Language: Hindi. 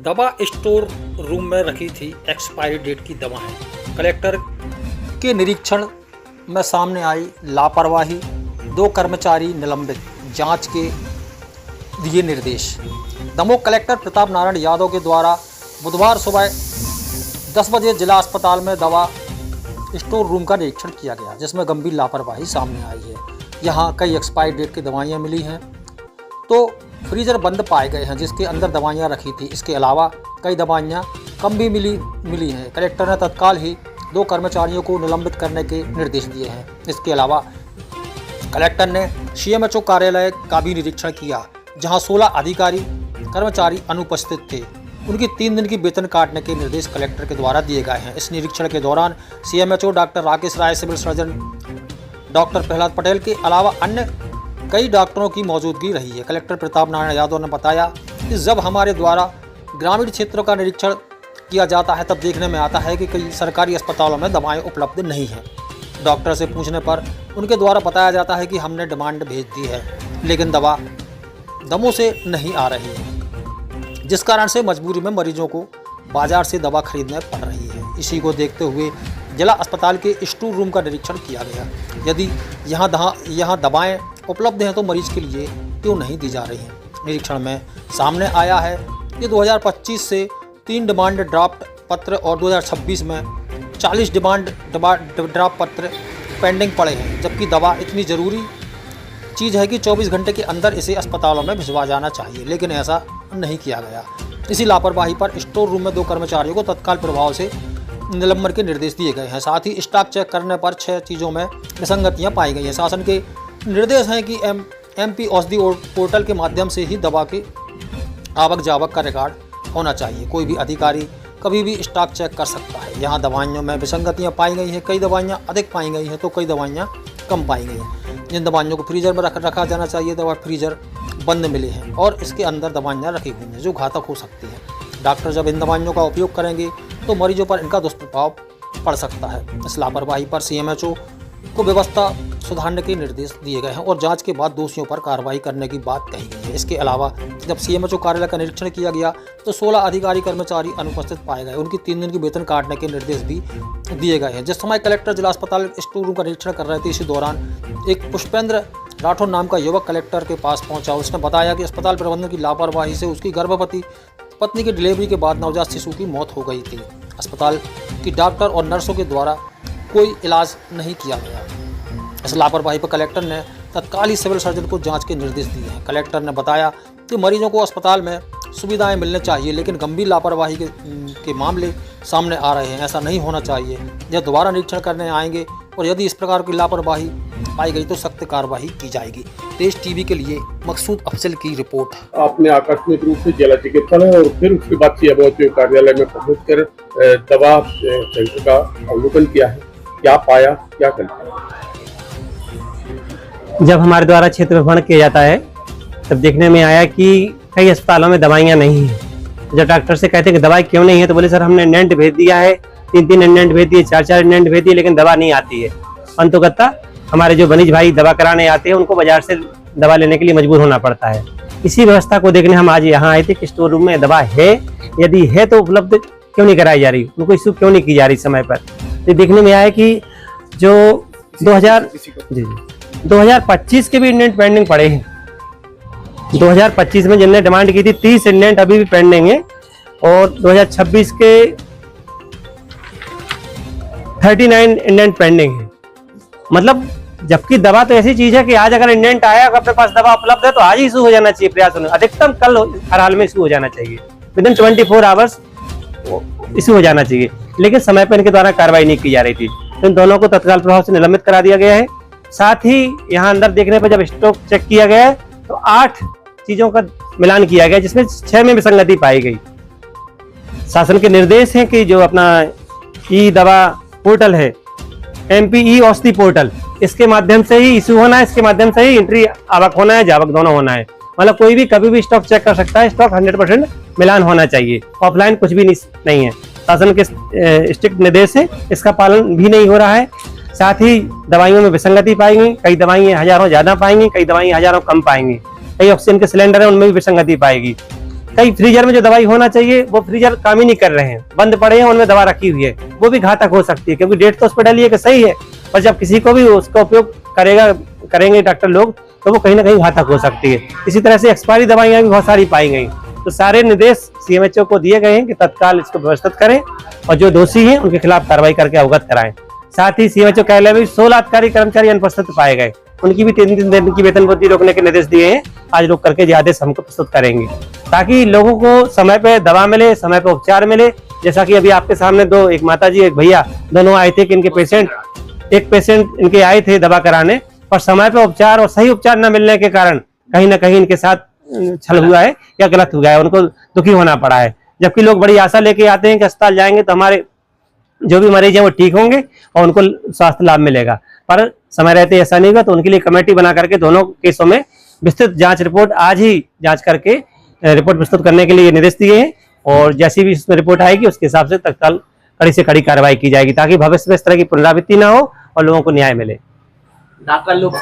दवा स्टोर रूम में रखी थी एक्सपायरी डेट की दवाएं। कलेक्टर के निरीक्षण में सामने आई लापरवाही, 2 कर्मचारी निलंबित, जांच के दिए निर्देश। दमोह कलेक्टर प्रताप नारायण यादव के द्वारा बुधवार सुबह 10 बजे जिला अस्पताल में दवा स्टोर रूम का निरीक्षण किया गया, जिसमें गंभीर लापरवाही सामने आई है। यहाँ कई एक्सपायरी डेट की दवाइयाँ मिली हैं, तो फ्रीजर बंद पाए गए हैं जिसके अंदर दवाइयाँ रखी थी। इसके अलावा कई दवाइयाँ कम भी मिली हैं। कलेक्टर ने तत्काल ही 2 कर्मचारियों को निलंबित करने के निर्देश दिए हैं। इसके अलावा कलेक्टर ने CMHO कार्यालय का भी निरीक्षण किया, जहां 16 अधिकारी कर्मचारी अनुपस्थित थे। उनकी 3 दिन की वेतन काटने के निर्देश कलेक्टर के द्वारा दिए गए हैं। इस निरीक्षण के दौरान CMHO doctor Rakesh Rai, civil surgeon doctor Prahlad Patel के अलावा अन्य कई डॉक्टरों की मौजूदगी रही है। कलेक्टर प्रताप नारायण यादव ने बताया कि जब हमारे द्वारा ग्रामीण क्षेत्रों का निरीक्षण किया जाता है, तब देखने में आता है कि कई सरकारी अस्पतालों में दवाएं उपलब्ध नहीं हैं। डॉक्टर से पूछने पर उनके द्वारा बताया जाता है कि हमने डिमांड भेज दी है, लेकिन दवा दमोह से नहीं आ रही है, जिस कारण से मजबूरी में मरीजों को बाजार से दवा खरीदने पड़ रही है। इसी को देखते हुए जिला अस्पताल के स्टोर रूम का निरीक्षण किया गया। यदि यहाँ दवाएं उपलब्ध हैं तो मरीज के लिए क्यों नहीं दी जा रही हैं। निरीक्षण में सामने आया है कि 2025 से 3 डिमांड ड्राफ्ट पत्र और 2026 में 40 डिमांड ड्राफ्ट पत्र पेंडिंग पड़े हैं, जबकि दवा इतनी ज़रूरी चीज़ है कि 24 घंटे के अंदर इसे अस्पतालों में भिजवा जाना चाहिए, लेकिन ऐसा नहीं किया गया। इसी लापरवाही पर स्टोर रूम में 2 कर्मचारियों को तत्काल प्रभाव से निलंबन के निर्देश दिए गए हैं। साथ ही स्टॉक चेक करने पर 6 चीज़ों में विसंगतियां पाई गई हैं। शासन के निर्देश हैं कि MP औषधि पोर्टल के माध्यम से ही दवा के आवक जावक का रिकॉर्ड होना चाहिए। कोई भी अधिकारी कभी भी स्टॉक चेक कर सकता है। यहाँ दवाइयों में विसंगतियाँ पाई गई हैं। कई दवाइयाँ अधिक पाई गई हैं तो कई दवाइयाँ कम पाई गई हैं। जिन दवाइयों को फ्रीजर में रखा जाना चाहिए, दवा फ्रीजर बंद मिले हैं और इसके अंदर दवाइयाँ रखी हुई हैं जो घातक हो सकती हैं। डॉक्टर जब इन दवाइयों का उपयोग करेंगे तो मरीजों पर इनका दुष्प्रभाव पड़ सकता है। इस लापरवाही पर CMHO को व्यवस्था सुधारने के निर्देश दिए गए हैं और जांच के बाद दोषियों पर कार्रवाई करने की बात कही गई है। इसके अलावा जब CMHO कार्यालय का निरीक्षण किया गया तो 16 अधिकारी कर्मचारी अनुपस्थित पाए गए। उनकी 3 दिन की वेतन काटने के निर्देश भी दिए गए हैं। जिस समय कलेक्टर जिला अस्पताल स्टोर रूम का निरीक्षण कर रहे थे, इसी दौरान एक पुष्पेंद्र राठौर नाम का युवक कलेक्टर के पास पहुंचा। उसने बताया कि अस्पताल प्रबंधन की लापरवाही से उसकी गर्भवती पत्नी की डिलीवरी के बाद नवजात शिशु की मौत हो गई थी। अस्पताल की डॉक्टर और नर्सों के द्वारा कोई इलाज नहीं किया गया। इस लापरवाही पर कलेक्टर ने तत्काल ही सिविल सर्जन को जांच के निर्देश दिए हैं। कलेक्टर ने बताया कि मरीजों को अस्पताल में सुविधाएं मिलनी चाहिए, लेकिन गंभीर लापरवाही के मामले सामने आ रहे हैं। ऐसा नहीं होना चाहिए। यह दोबारा निरीक्षण करने आएंगे और यदि इस प्रकार की लापरवाही पाई गई तो सख्त कार्रवाई की जाएगी। तेज TV के लिए मकसूद अफजल की रिपोर्ट। आपने आकस्मिक रूप से जिला चिकित्सालय और फिर उसके बाद CMHO कार्यालय में पहुंचकर दवा सेंटर का अवलोकन किया है। क्या पाया, क्या करते हैं? जब हमारे द्वारा क्षेत्र भ्रमण किया जाता है तब देखने में आया कि कई अस्पतालों में दवाइयाँ नहीं हैं। जब डॉक्टर से कहते हैं कि दवाई क्यों नहीं है तो बोले सर हमने इंडेंट भेज दिया है, 3 इंडेंट भेज दिए, 4 इंडेंट भेज दिए, लेकिन दवा नहीं आती है। अंततः हमारे जो वनिज भाई दवा कराने आते हैं उनको बाजार से दवा लेने के लिए मजबूर होना पड़ता है। इसी व्यवस्था को देखने हम आज यहाँ आए थे कि स्टोर रूम में दवा है, यदि है तो उपलब्ध क्यों नहीं कराई जा रही, उनको इशू क्यों नहीं की जा रही समय पर। तो देखने में आया कि जो 2025 के भी इंडेंट पेंडिंग पड़े हैं। 2025 में जिनने डिमांड की थी 30 इंडेंट अभी भी पेंडिंग है और 2026 के 39 इंडेंट पेंडिंग है। मतलब जबकि दवा तो ऐसी चीज है कि आज अगर इंडेंट आया, अगर अपने पास दवा उपलब्ध है तो आज ही इशू हो जाना चाहिए। प्रयास होने अधिकतम कल हर हाल में इशू हो जाना चाहिए, विदिन 24 आवर्स इशू हो जाना चाहिए, लेकिन समय पर इनके द्वारा कार्रवाई नहीं की जा रही थी। तो इन दोनों को तत्काल प्रभाव से निलंबित करा दिया गया है। साथ ही यहाँ अंदर देखने पर जब स्टॉक चेक किया गया है तो 8 चीजों का मिलान किया गया, जिसमें 6 में विसंगति पाई गई। शासन के निर्देश हैं कि जो अपना दवा पोर्टल है, MP औषधि पोर्टल, इसके माध्यम से ही इशू होना है, इसके माध्यम से ही एंट्री आवक होना है, जावक दोनों होना है। मतलब कोई भी कभी भी स्टॉक चेक कर सकता है। स्टॉक 100% मिलान होना चाहिए, ऑफलाइन कुछ भी नहीं है। शासन के स्ट्रिक्ट निर्देश है, इसका पालन भी नहीं हो रहा है। साथ ही दवाइयों में विसंगति पाएंगी, कई दवाइयाँ हजारों ज्यादा पाएंगी, कई दवाइयाँ हजारों कम पाएंगी। कई ऑक्सीजन के सिलेंडर है उनमें भी विसंगति पाएगी। कई फ्रीजर में जो दवाई होना चाहिए वो फ्रीजर काम ही नहीं कर रहे हैं, बंद पड़े हैं, उनमें दवा रखी हुई है, वो भी घातक हो सकती है, क्योंकि डेट तो उस पर डली है कि सही है, पर जब किसी को भी उसका उपयोग करेंगे डॉक्टर लोग तो वो कहीं ना कहीं घातक हो सकती है। इसी तरह से एक्सपायरी दवाइयां भी बहुत सारी पाई गई। तो सारे निर्देश सीएमएचओ को दिए गए हैं कि तत्काल इसको व्यवस्थित करें और जो दोषी हैं उनके खिलाफ कार्रवाई करके अवगत कराएं। साथ ही सीएमएचओ कार्यालय में 16 अधिकारी कर्मचारी अनुपस्थित पाए गए, उनकी भी 3 दिन की वेतन वृद्धि रोकने के निर्देश दिए हैं। आज रोक करके ये आदेश हमको प्रस्तुत करेंगे ताकि लोगों को समय पे दवा मिले, समय पे उपचार मिले। जैसा कि अभी आपके सामने एक माता जी एक भैया दोनों आए थे कि एक पेशेंट इनके आए थे दवा कराने, पर समय पे उपचार और सही उपचार न मिलने के कारण कहीं ना कहीं इनके साथ छल हुआ है या गलत हुआ है, उनको दुखी होना पड़ा है। जबकि लोग बड़ी आशा लेके आते हैं कि अस्पताल जाएंगे तो हमारे जो भी मरीज हैं वो ठीक होंगे और उनको स्वास्थ्य लाभ मिलेगा, पर समय रहते ऐसा नहीं होगा। तो उनके लिए कमेटी बना करके दोनों केसों में विस्तृत जांच रिपोर्ट आज ही जांच करके रिपोर्ट प्रस्तुत करने के लिए निर्देश दिए हैं और जैसी भी इसमें रिपोर्ट आएगी उसके हिसाब से तत्काल कड़ी से कड़ी कार्रवाई की जाएगी ताकि भविष्य में इस तरह की पुनरावृत्ति ना हो और लोगों को न्याय मिले। डॉक्टर लोग